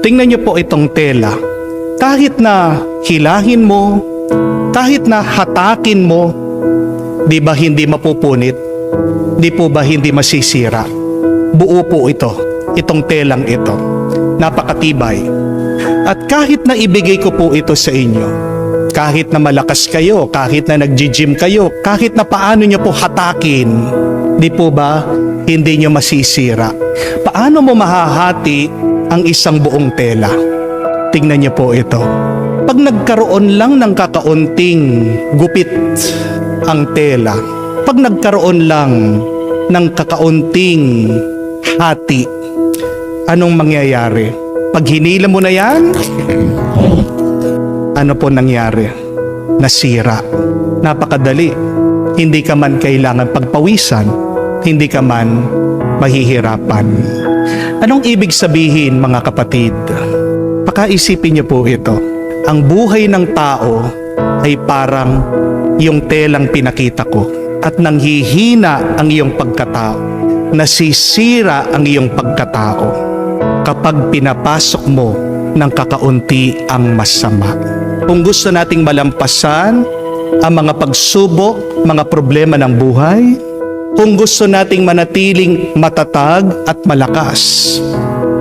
Tingnan niyo po itong tela. Kahit na hilahin mo, kahit na hatakin mo, di ba hindi mapupunit? Di po ba hindi masisira? Buo po ito, itong telang ito. Napakatibay. At kahit na ibigay ko po ito sa inyo, kahit na malakas kayo, kahit na nag-gym kayo, kahit na paano nyo po hatakin, di po ba hindi nyo masisira? Paano mo mahahati ang isang buong tela? Tingnan nyo po ito. Pag nagkaroon lang ng kakaunting gupit ang tela, pag nagkaroon lang ng kakaunting hati, anong mangyayari? Pag hinila mo na yan, ano po nangyari? Nasira. Napakadali. Hindi ka man kailangan pagpawisan, hindi ka man mahihirapan. Anong ibig sabihin, mga kapatid? Pakaisipin niyo po ito. Ang buhay ng tao ay parang yung telang pinakita ko, at nanghihina ang iyong pagkatao, nasisira ang iyong pagkatao kapag pinapasok mo ng kakaunti ang masama. Kung gusto nating malampasan ang mga pagsubok, mga problema ng buhay, kung gusto nating manatiling matatag at malakas,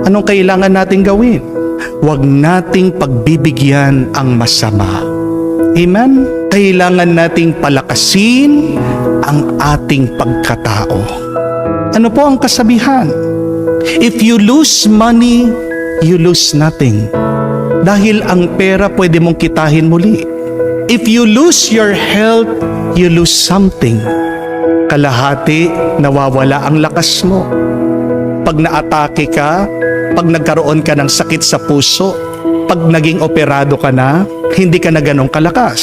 anong kailangan nating gawin? Huwag nating pagbibigyan ang masama. Amen? Kailangan nating palakasin ang ating pagkatao. Ano po ang kasabihan? If you lose money, you lose nothing. Dahil ang pera pwede mong kitahin muli. If you lose your health, you lose something. Kalahati, nawawala ang lakas mo. Pag naatake ka, pag nagkaroon ka ng sakit sa puso, pag naging operado ka na, hindi ka na ganong kalakas.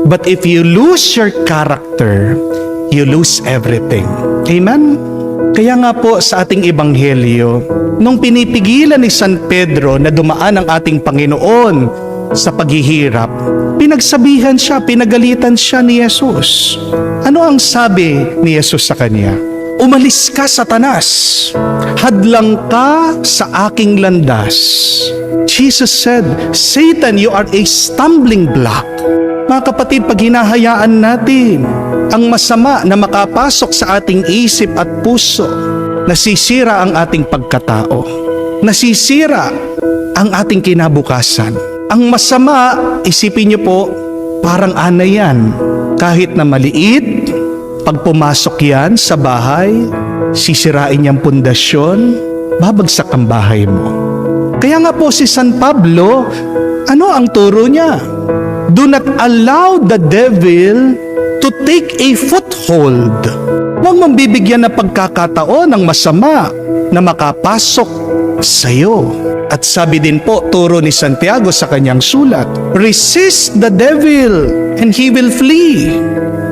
But if you lose your character, you lose everything. Amen? Kaya nga po sa ating ebanghelyo, nung pinipigilan ni San Pedro na dumaan ang ating Panginoon sa paghihirap, pinagsabihan siya, pinagalitan siya ni Jesus. Ano ang sabi ni Jesus sa kanya? Umalis ka, Satanas! Hadlang ka sa aking landas. Jesus said, Satan, you are a stumbling block. Mga kapatid, pag hinahayaan natin ang masama na makapasok sa ating isip at puso, nasisira ang ating pagkatao. Nasisira ang ating kinabukasan. Ang masama, isipin niyo po, parang ana yan. Kahit na maliit, pag pumasok yan sa bahay, sisirain niyang pundasyon, babagsak ang bahay mo. Kaya nga po si San Pablo, ano ang turo niya? Do not allow the devil to take a foothold. Huwag mong bibigyan ng pagkakataon ng masama na makapasok sa iyo. At sabi din po, turo ni Santiago sa kanyang sulat, resist the devil and he will flee.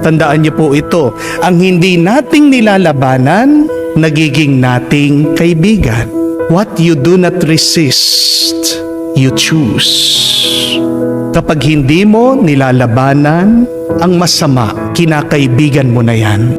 Tandaan niyo po ito, ang hindi nating nilalabanan, nagiging nating kaibigan. What you do not resist, you choose. Kapag hindi mo nilalabanan ang masama, kinakaibigan mo na yan.